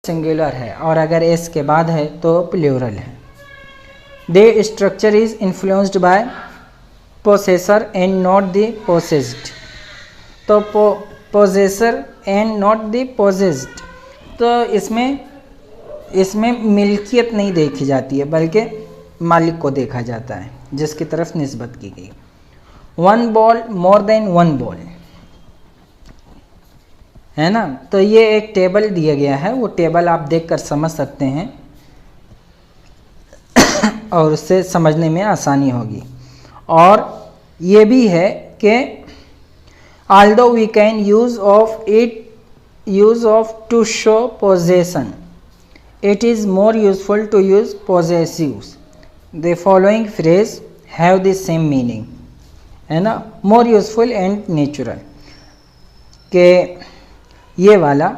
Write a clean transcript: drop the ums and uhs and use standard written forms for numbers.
Singular है और अगर एस के बाद है तो प्लूरल है। The structure is influenced by possessor and not the possessed. तो possessor and not the possessed, तो इसमें मिल्कियत नहीं देखी जाती है बल्कि मालिक को देखा जाता है जिसकी तरफ निस्बत की गई। One ball more than one ball, है ना। तो ये एक टेबल दिया गया है, वो टेबल आप देखकर समझ सकते हैं और उससे समझने में आसानी होगी। और ये भी है कि although we can use of to show possession, it is more useful to use possessives. The following phrase have the same meaning, है ना, more useful and natural। के ये वाला